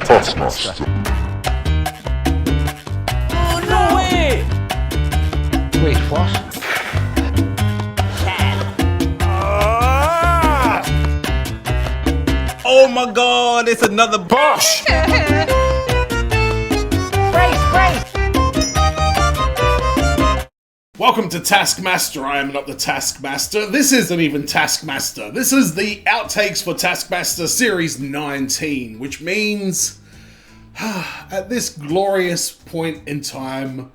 Taskmaster. Oh, no way! Wait, what? Oh my god, it's another Bosch! Welcome to Taskmaster. I am not the Taskmaster. This isn't even Taskmaster. This is the Outtakes for Taskmaster Series 19, which means at this glorious point in time,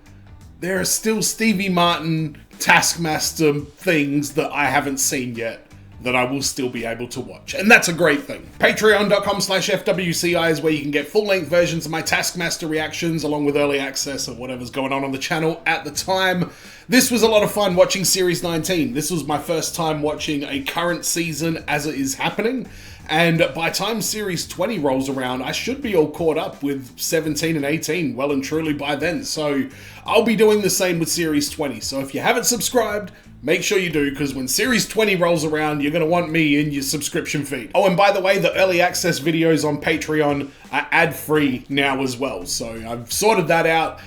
there are still Stevie Martin Taskmaster things that I haven't seen yet that I will still be able to watch. And that's a great thing. Patreon.com/FWCI is where you can get full-length versions of my Taskmaster reactions along with early access of whatever's going on the channel at the time. This was a lot of fun watching Series 19. This was my first time watching a current season as it is happening. And by time Series 20 rolls around, I should be all caught up with 17 and 18 well and truly by then. So I'll be doing the same with Series 20. So if you haven't subscribed, make sure you do, because when Series 20 rolls around, you're going to want me in your subscription feed. Oh, and by the way, the early access videos on Patreon are ad-free now as well. So I've sorted that out.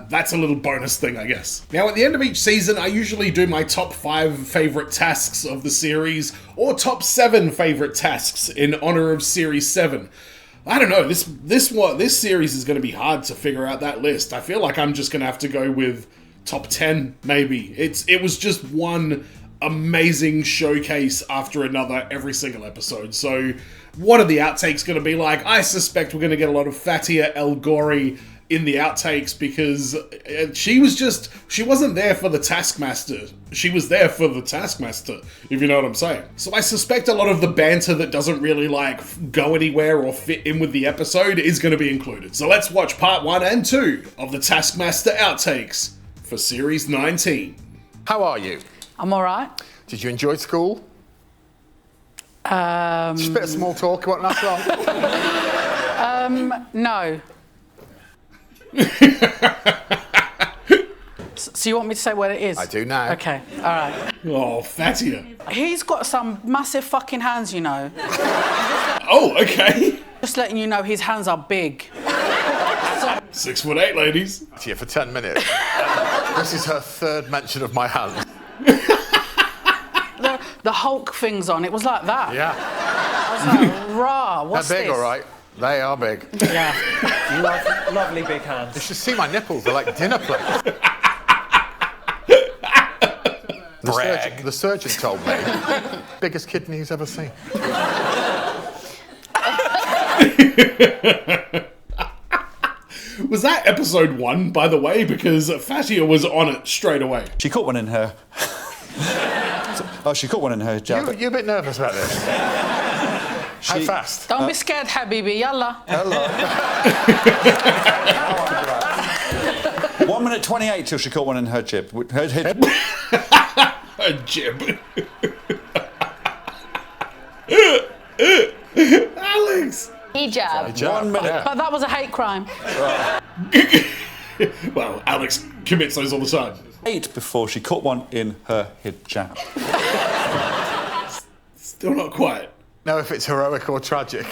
That's a little bonus thing, I guess. Now, at the end of each season, I usually do my top 5 favorite tasks of the series, or top 7 favorite tasks in honor of Series 7. I don't know, this series is going to be hard to figure out that list. I feel like I'm just going to have to go with top 10, maybe. It was just one amazing showcase after another every single episode. So what are the outtakes going to be like? I suspect we're going to get a lot of Fatiha El-Ghorri in the outtakes, because she wasn't there for the Taskmaster. She was there for the Taskmaster, if you know what I'm saying. So I suspect a lot of the banter that doesn't really go anywhere or fit in with the episode is going to be included. So let's watch part 1 and 2 of the Taskmaster outtakes for Series 19. How are you? I'm all right. Did you enjoy school? Just a bit of small talk, it won't last long. No. So you want me to say what it is? I do now. Okay, all right. Oh, Fatiha. He's got some massive fucking hands, you know. Oh, okay. Just letting you know, his hands are big. 6'8", ladies. Here for 10 minutes. This is her third mention of my hands. The Hulk thing's on, it was like that. Yeah. I was like, rah, what's They're big, this? all right. They are big. Yeah. Lovely big hands. You should see my nipples, they're like dinner plates. The surgeon told me. Biggest kidney he's ever seen. Was that episode 1, by the way? Because Fatiha was on it straight away. She caught one in her... she caught one in her jab. You're a bit nervous about this. How fast? Don't be scared, Habibi, yalla. Hello. 1 minute 28 till she caught one in her jib. Her jib. Alex! Hijab. 1 minute. But that was a hate crime. Well, Alex commits those all the time. 8 before she caught one in her hijab. Still not quite. Know if it's heroic or tragic.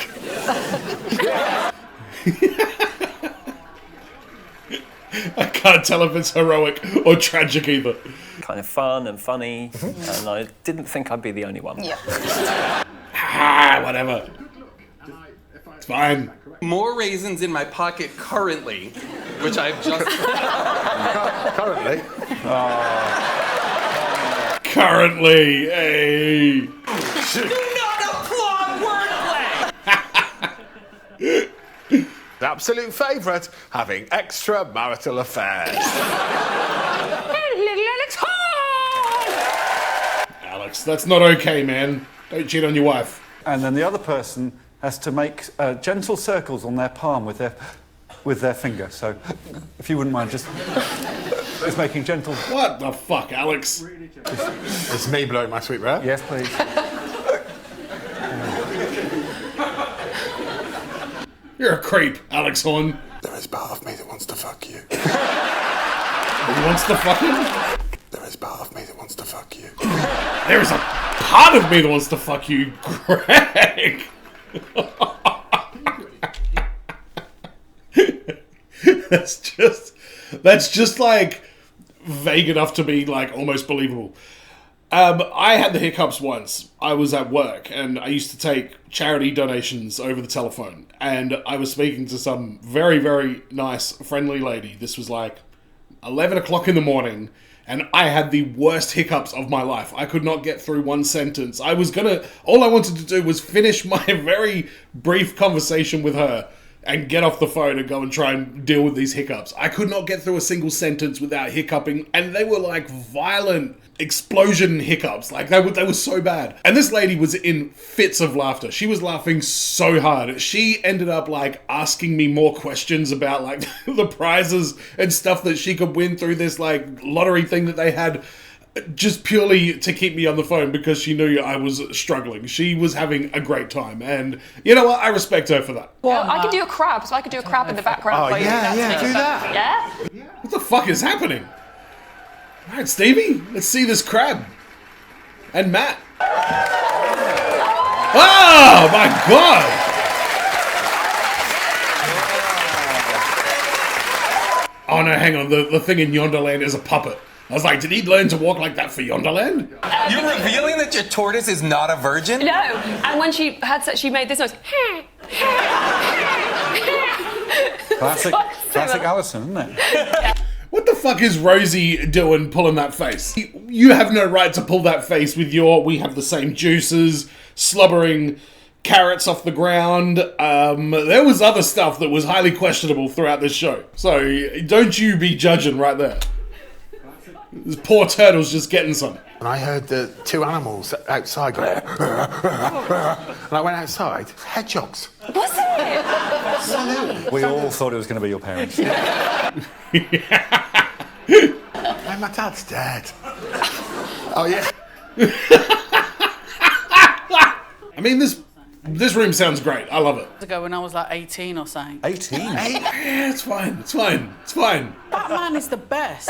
I can't tell if it's heroic or tragic either. Kind of fun and funny, and I didn't think I'd be the only one. Yeah. Whatever. It's fine. More raisins in my pocket currently, which I've just... Currently? Currently, hey. Do not applaud wordplay! The absolute favourite, having extramarital affairs. Alex, that's not okay, man. Don't cheat on your wife. And then the other person has to make gentle circles on their palm with their finger. So, if you wouldn't mind just making gentle... What the fuck, Alex? It's me blowing my sweet breath. Yes, please. You're a creep, Alex Horn. There is part of me that wants to fuck you. Who wants to fuck him? There is part of me that wants to fuck you. There is a part of me that wants to fuck you, Greg. that's just like vague enough to be like almost believable. I had the hiccups once. I was at work and I used to take charity donations over the telephone, and I was speaking to some very, very nice, friendly lady. This was like 11 o'clock in the morning, and I had the worst hiccups of my life. I could not get through one sentence. All I wanted to do was finish my very brief conversation with her and get off the phone and go and try and deal with these hiccups. I could not get through a single sentence without hiccuping, and they were like violent explosion hiccups. Like they were so bad. And this lady was in fits of laughter. She was laughing so hard. She ended up like asking me more questions about like the prizes and stuff that she could win through this like lottery thing that they had, just purely to keep me on the phone because she knew I was struggling. She was having a great time, and you know what? I respect her for that. Well, I could do a crab, so I could do a crab in the background. Oh, while you do that. Yeah? What the fuck is happening? All right, Stevie, let's see this crab. And Matt. Oh, my God! Oh, no, hang on. The thing in Yonderland is a puppet. I was like, did he learn to walk like that for Yonderland? You're revealing that your tortoise is not a virgin? No, and when she had sex, she made this noise. Classic Alison, isn't it? What the fuck is Rosie doing pulling that face? You have no right to pull that face with your we have the same juices, slobbering carrots off the ground. There was other stuff that was highly questionable throughout this show. So don't you be judging right there. This poor turtle's just getting some. And I heard the two animals outside go, and I went outside, hedgehogs. Was it? We all thought it was going to be your parents. And my dad's dead. Oh, yeah. I mean, this room sounds great. I love it. Ago when I was like 18 or something. 18? Yeah, it's fine. It's fine. It's fine. Batman is the best.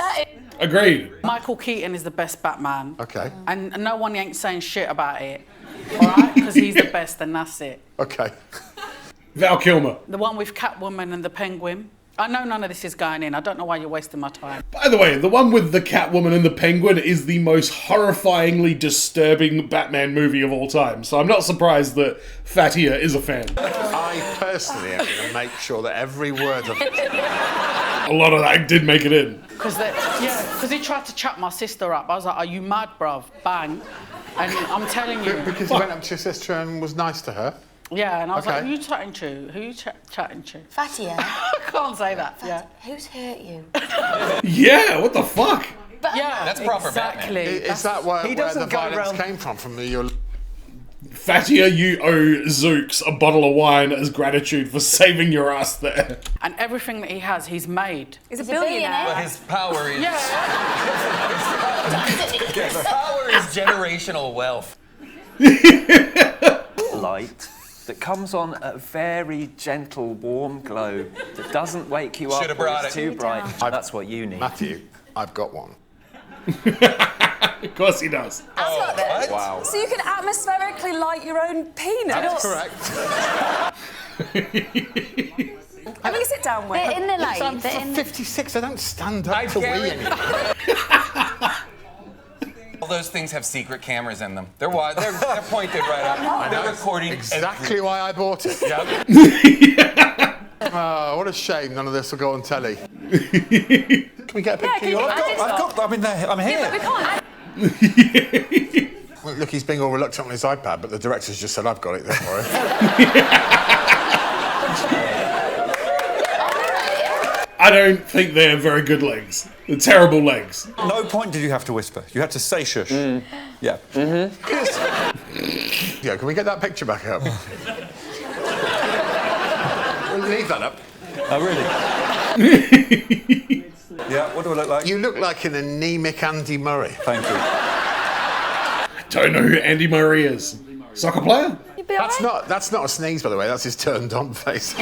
Agreed. Michael Keaton is the best Batman. Okay. And no one ain't saying shit about it. Alright? Because he's the best and that's it. Okay. Val Kilmer. The one with Catwoman and the Penguin. I know none of this is going in. I don't know why you're wasting my time. By the way, the one with the Catwoman and the Penguin is the most horrifyingly disturbing Batman movie of all time. So I'm not surprised that Fatiha is a fan. I personally am going to make sure that every word of it. A lot of that did make it in. Because he tried to chat my sister up. I was like, are you mad, bruv? Bang. And I'm telling you. Because you went up to your sister and was nice to her. Yeah, and I was Okay. like, who you chatting to? Who you chatting to? Fatiha, I can't say that. Yeah. who's hurt you? Yeah, what the fuck? Yeah, That's proper exactly. Is that where the doesn't go violence around- came from your... Fatiha, you owe Zooks a bottle of wine as gratitude for saving your ass there. And everything that he has, he's made. He's a billionaire. But his power is... Yeah. His power is generational wealth. Light that comes on a very gentle, warm glow that doesn't wake you up Should've when brought it's it. too bright. That's what you need. Matthew, I've got one. Of course he does. What? Wow. So you can atmospherically light your own penis? That's correct. Have you sit down with? They're in the light. I'm They're in the... 56, I don't stand up I to wee guarantee- anymore. All those things have secret cameras in them. They're pointed right up. They're recording Exactly why I bought it. Yep. Oh, what a shame none of this will go on telly. Can we get a picture? I'm here. We can't. Well, look, he's being all reluctant on his iPad, but the director's just said, I've got it, don't worry. I don't think they're very good legs. They're terrible legs. No point did you have to whisper. You had to say shush. Yeah. Yeah, can we get that picture back up? We'll leave that up. Oh, really? Yeah, what do I look like? You look like an anemic Andy Murray. Thank you. Don't know who Andy Murray is. Soccer player? That's not a sneeze, by the way. That's his turned on face.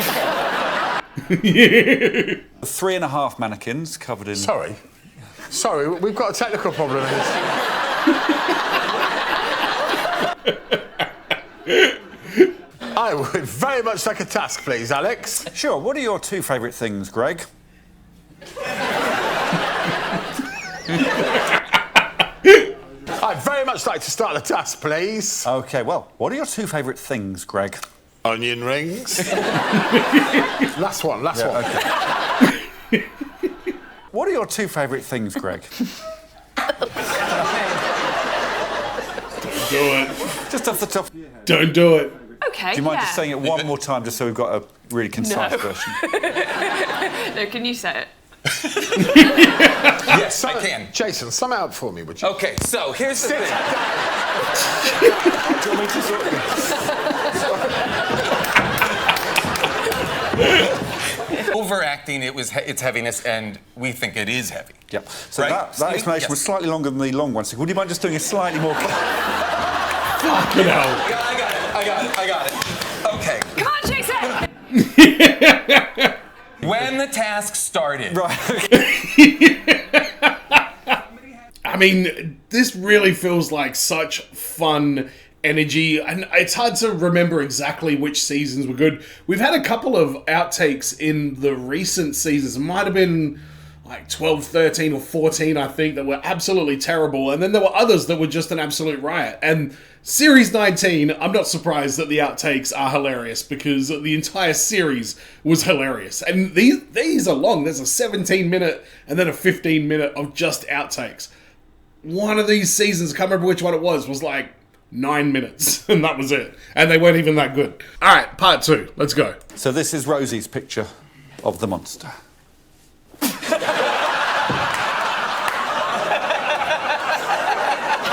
3.5 mannequins covered in... Sorry, we've got a technical problem in this. I would very much like a task, please, Alex. Sure, what are your two favourite things, Greg? I'd very much like to start the task, please. OK, well, what are your two favourite things, Greg? Onion rings. last one. OK. What are your two favourite things, Greg? Do it. Just off the top of your head. Don't do it. Okay. Do you mind yeah. just saying it one more time, just so we've got a really concise version? No, can you say it? Yes, I can. Jason, sum it up for me, would you? Okay, so here's the thing. Do you want me to sort Overacting its heaviness, and we think it is heavy. Yep. So Right? that explanation was slightly longer than the long one. So would you mind just doing a slightly more... Fucking hell. I got it. Okay. Come on, Jason! When the task started. Right. I mean, this really feels like such fun energy, and it's hard to remember exactly which seasons were good. We've had a couple of outtakes in the recent seasons. It might have been like 12, 13, or 14, I think, that were absolutely terrible, and then there were others that were just an absolute riot. And Series 19, I'm not surprised that the outtakes are hilarious, because the entire series was hilarious. And these are long. There's a 17-minute and then a 15-minute of just outtakes. One of these seasons, I can't remember which one it was like 9 minutes, and that was it. And they weren't even that good. All right, part 2. Let's go. So this is Rosie's picture of the monster.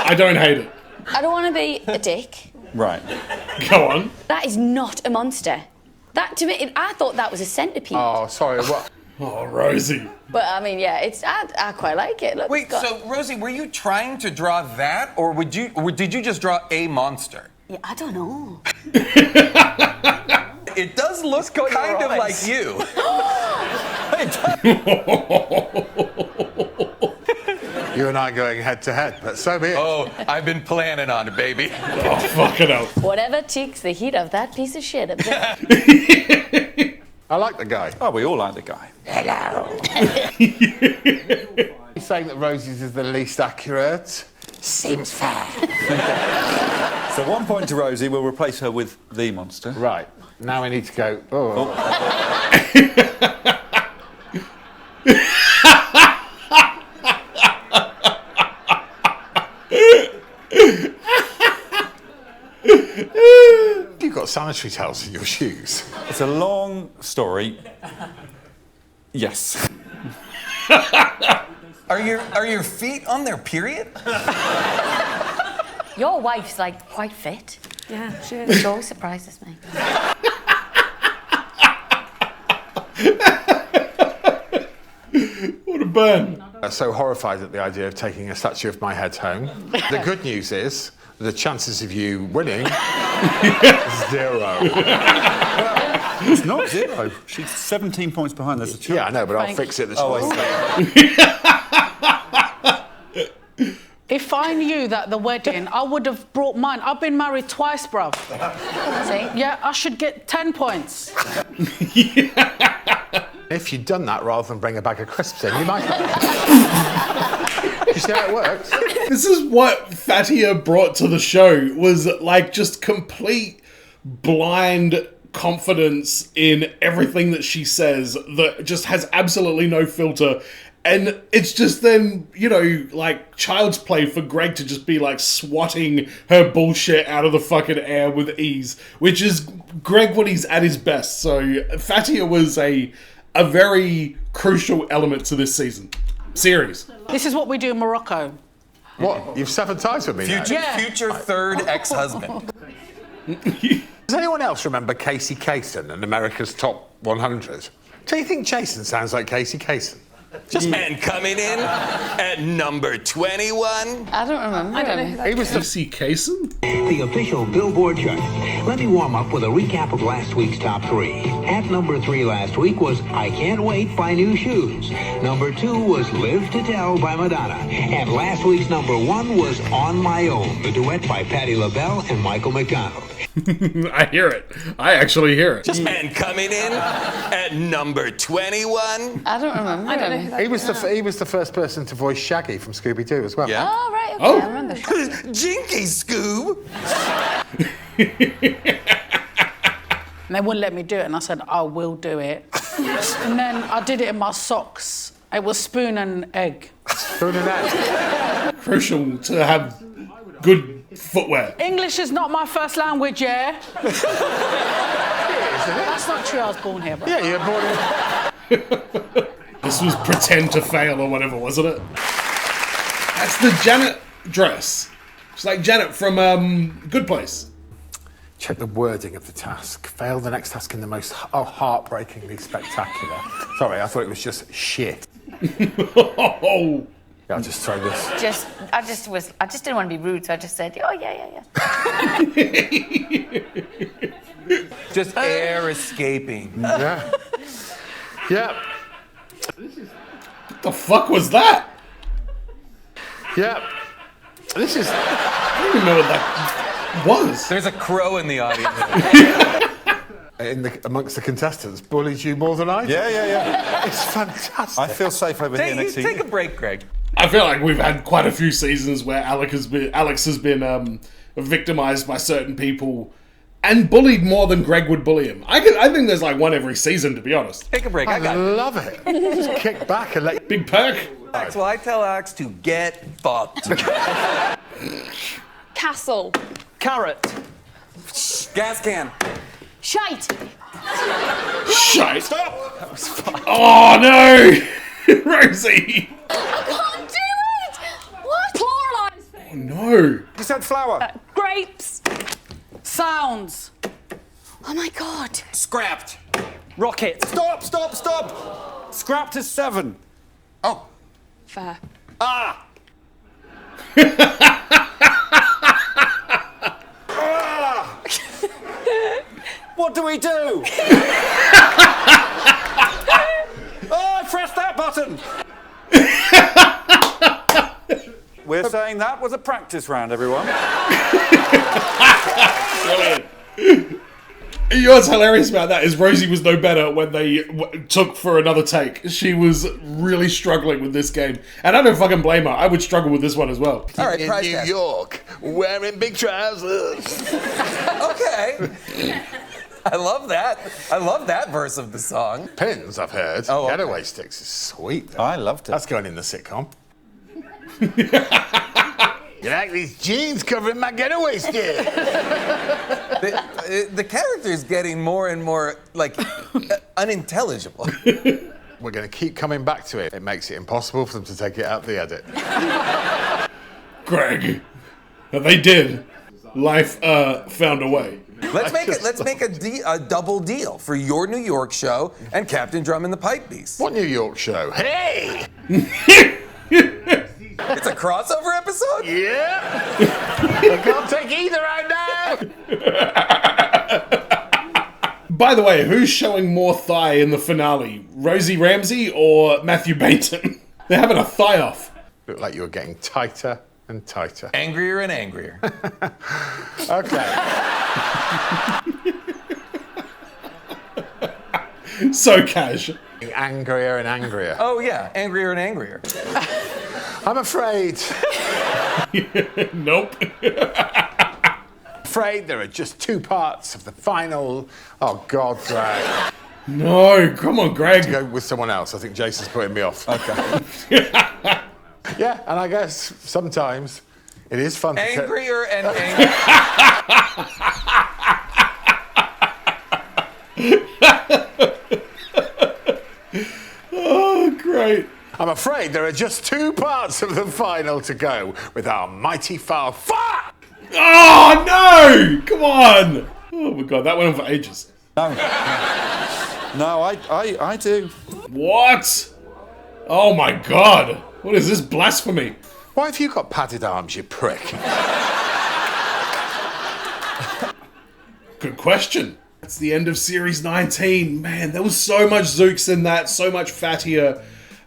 I don't hate it. I don't want to be a dick. Right. Go on. That is not a monster. That, to me, I thought that was a centipede. Oh, sorry, what? Oh, Rosie. But, I mean, yeah, I quite like it. Look, Wait, so Rosie, were you trying to draw that, or did you just draw a monster? Yeah, I don't know. It does look kind of like you. You and I going head to head, but so be it. Oh, I've been planning on it, baby. Oh, fucking hell. Whatever takes the heat of that piece of shit up there. I like the guy. Oh, we all like the guy. Hello. He's saying that Rosie's is the least accurate. Seems fair. So 1 point to Rosie. We'll replace her with the monster. Right. Now we need to go... Oh. You've got sanitary towels in your shoes. It's a long story. Yes. Are your feet on their period? Your wife's, like, quite fit. Yeah, she is. It always surprises me. What a burn. So horrified at the idea of taking a statue of my head home. The good news is, the chances of you winning, 0. It's not 0. She's 17 points behind. There's a chance. Yeah, I know, but I'll Frank. fix it this Oh, morning. If I knew that the wedding, I would have brought mine. I've been married twice, bruv. See? Yeah, I should get 10 points. If you'd done that rather than bring a bag of crisps in, you might have. You see how it works? This is what Fatiha brought to the show, was like just complete blind confidence in everything that she says, that just has absolutely no filter. And it's just then, you know, like child's play for Greg to just be like swatting her bullshit out of the fucking air with ease, which is Greg when he's at his best. So Fatiha was a very crucial element to this series. This is what we do in Morocco. What? You've severed ties with me now? Future third ex-husband. Does anyone else remember Casey Kasem and America's Top 100? Do you think Jason sounds like Casey Kasem? And coming in at number 21. I don't remember. I don't know who that He was the... Casey Kasem? The official Billboard chart. Let me warm up with a recap of last week's top 3. At number 3 last week was I Can't Wait by New Shoes. Number 2 was Live to Tell by Madonna. And last week's number 1 was On My Own, the duet by Patti LaBelle and Michael McDonald. I hear it. I actually hear it. And coming in at number 21. I don't remember. I don't know who He was the first person to voice Shaggy from Scooby-Doo as well. Yeah. Oh, right, okay, Oh. I remember. Jinky Scoob! And they wouldn't let me do it, and I said, I will do it. And then I did it in my socks. It was spoon and egg. Spoon and egg. Crucial to have good footwear. English is not my first language, yeah? That's not true, I was born here, but... Yeah, you're born in... This was Pretend to Fail or whatever, wasn't it? That's the Janet dress. It's like Janet from Good Place. Check the wording of the task. Fail the next task in the most heartbreakingly spectacular. Sorry, I thought it was just shit. Oh. Yeah, I'll just throw this. I just didn't want to be rude, so I just said, oh, yeah. Just air escaping. Yeah. Yeah. What the fuck was that? Yeah. This is... I don't even know what that was. There's a crow in the audience. Amongst the contestants, bullied you more than I did. Yeah. It's fantastic. I feel safe over here next to you. Take a break, Greg. I feel like we've had quite a few seasons where Alex has been victimized by certain people and bullied more than Greg would bully him. I think there's like one every season, to be honest. Take a break. I got it. love it. Just kick back and let... Big perk. So I tell Alex to get fucked. Castle. Carrot. Gas can. Shite. Shite. Stop. Oh no, Rosie. I can't do it! What? Pluralise. Oh no. You said flower. Grapes. Sounds. Oh my God. Scrapped. Rocket. Stop. Scrapped is 7. Oh. Fair. Ah! What do we do? Oh, I pressed that button. We're saying that was a practice round, everyone. Brilliant. You know what's hilarious about that is Rosie was no better when they took for another take. She was really struggling with this game. And I don't fucking blame her. I would struggle with this one as well. All right, In prize New test. York, wearing big trousers. Okay. I love that. I love that verse of the song. Pins, I've heard. Oh, okay. Getaway sticks is sweet. Though. I loved it. That's going in the sitcom. You like these jeans covering my getaway stick? The character's getting more and more, like, unintelligible. We're going to keep coming back to it. It makes it impossible for them to take it out the edit. Greg. And they did. Life found a way. Let's make a double deal for your New York show and Captain Drum and the Pipe Beast. What New York show? Hey! It's a crossover episode? Yeah! I can't take either out now! By the way, who's showing more thigh in the finale? Rosie Ramsey or Matthew Baton? They're having a thigh off. Looked like you were getting tighter and tighter. Angrier and angrier. Okay. So cash. Angrier and angrier. Oh, yeah, angrier and angrier. I'm afraid. Nope. Afraid there are just 2 parts of the final. Oh, God, Greg. No, come on, Greg. Go with someone else. I think Jason's putting me off. Okay. Yeah, and I guess sometimes it is fun to... Angrier and angrier. Oh, great. I'm afraid there are just 2 parts of the final to go with our mighty foul. Fuck! Oh, no! Come on! Oh, my God, that went on for ages. No, I do. What? Oh, my God. What is this blasphemy? Why have you got padded arms, you prick? Good question. That's the end of Series 19. Man, there was so much Zooks in that, so much Fatiha,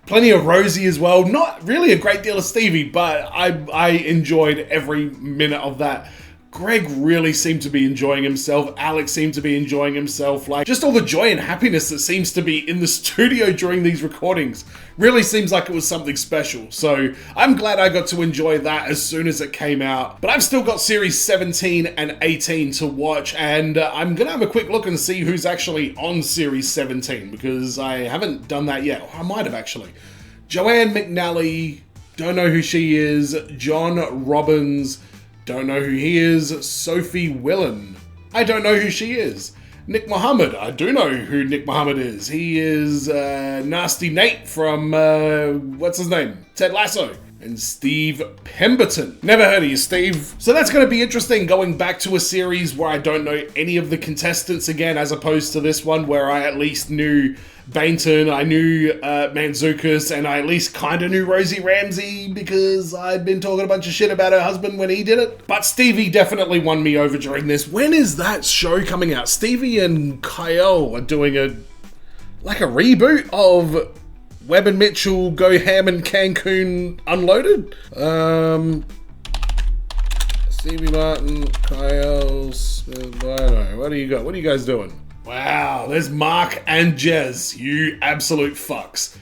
plenty of Rosie as well. Not really a great deal of Stevie, but I enjoyed every minute of that. Greg really seemed to be enjoying himself. Alex seemed to be enjoying himself. Like, just all the joy and happiness that seems to be in the studio during these recordings really seems like it was something special. So I'm glad I got to enjoy that as soon as it came out. But I've still got series 17 and 18 to watch, and I'm gonna have a quick look and see who's actually on series 17, because I haven't done that yet. I might have actually. Joanne McNally, don't know who she is. John Robbins, don't know who he is. Sophie Willen, I don't know who she is. Nick Mohammed, I do know who Nick Mohammed is. He is Nasty Nate from, what's his name? Ted Lasso. And Steve Pemberton. Never heard of you, Steve. So that's going to be interesting, going back to a series where I don't know any of the contestants again, as opposed to this one where I at least knew Bainton, I knew Mantzoukas, and I at least kind of knew Rosie Ramsey because I'd been talking a bunch of shit about her husband when he did it. But Stevie definitely won me over during this. When is that show coming out? Stevie and Kyle are doing a reboot of Webb and Mitchell Go Ham in Cancun Unloaded? Stevie Martin, Kyle Smith, I don't know. What do you got? What are you guys doing? Wow, there's Mark and Jez, you absolute fucks.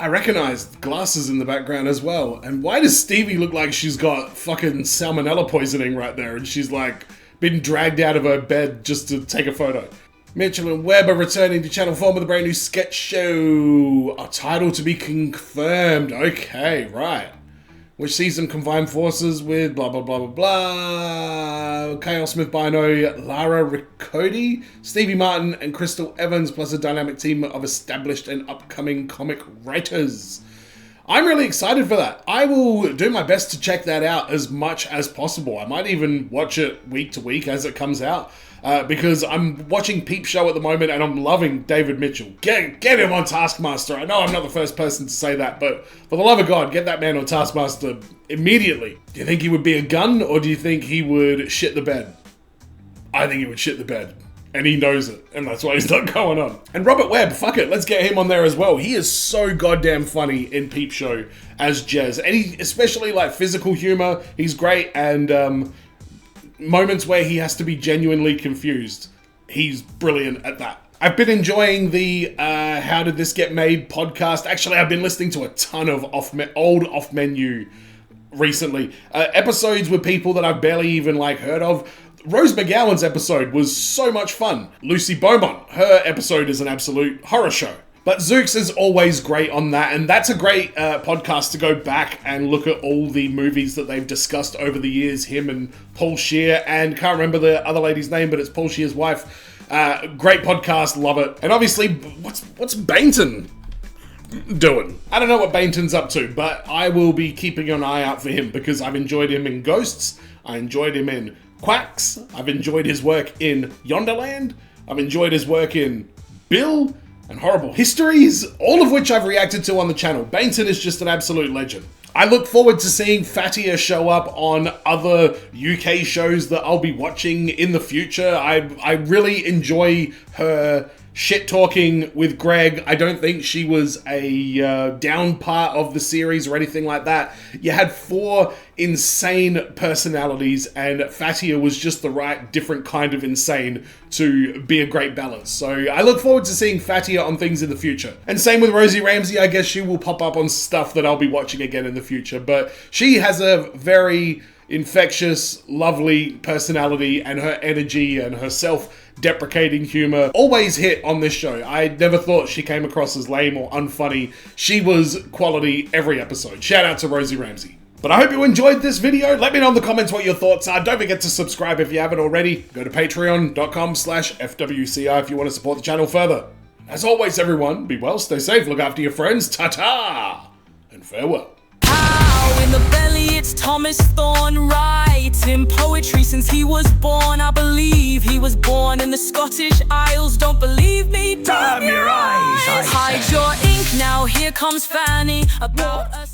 I recognize glasses in the background as well. And why does Stevie look like she's got fucking salmonella poisoning right there and she's like been dragged out of her bed just to take a photo? Mitchell and Webb are returning to Channel 4 with a brand new sketch show. A title to be confirmed. Okay, right. Which season combined forces with blah, blah, blah, blah, blah. Kyle Smith Bino, Lara Riccoti, Stevie Martin, and Crystal Evans, plus a dynamic team of established and upcoming comic writers. I'm really excited for that. I will do my best to check that out as much as possible. I might even watch it week to week as it comes out. Because I'm watching Peep Show at the moment and I'm loving David Mitchell. Get him on Taskmaster. I know I'm not the first person to say that, but for the love of God, get that man on Taskmaster immediately. Do you think he would be a gun, or do you think he would shit the bed? I think he would shit the bed. And he knows it, and that's why he's not going on. And Robert Webb, fuck it, let's get him on there as well. He is so goddamn funny in Peep Show as Jez. And he, especially like physical humor, he's great, and moments where he has to be genuinely confused, he's brilliant at that. I've been enjoying the How Did This Get Made podcast. Actually, I've been listening to a ton of old off-menu recently. Episodes with people that I've barely even heard of. Rose McGowan's episode was so much fun. Lucy Beaumont, her episode is an absolute horror show. But Zooks is always great on that, and that's a great podcast to go back and look at all the movies that they've discussed over the years, him and Paul Scheer, and can't remember the other lady's name, but it's Paul Scheer's wife. Great podcast, love it. And obviously, what's Bainton doing? I don't know what Bainton's up to, but I will be keeping an eye out for him because I've enjoyed him in Ghosts, I enjoyed him in Quacks, I've enjoyed his work in Yonderland, I've enjoyed his work in Bill, and Horrible Histories, all of which I've reacted to on the channel. Bainton is just an absolute legend. I look forward to seeing Fatiha show up on other UK shows that I'll be watching in the future. I really enjoy her shit-talking with Greg. I don't think she was a down part of the series or anything like that. You had 4 insane personalities, and Fatiha was just the right different kind of insane to be a great balance. So I look forward to seeing Fatiha on things in the future. And same with Rosie Ramsey. I guess she will pop up on stuff that I'll be watching again in the future. But she has a very infectious, lovely personality, and her energy and her self-deprecating humor always hit on this show. I never thought she came across as lame or unfunny. She was quality every episode. Shout out to Rosie Ramsey. But I hope you enjoyed this video. Let me know in the comments what your thoughts are. Don't forget to subscribe if you haven't already. Go to patreon.com/FWCI if you want to support the channel further. As always, everyone, be well, stay safe, look after your friends. Ta-ta! And farewell. In the belly, it's Thomas Thorne writing poetry since he was born. I believe he was born in the Scottish Isles. Don't believe me? Damn your eyes! Hide your ink now, here comes Fanny. About us.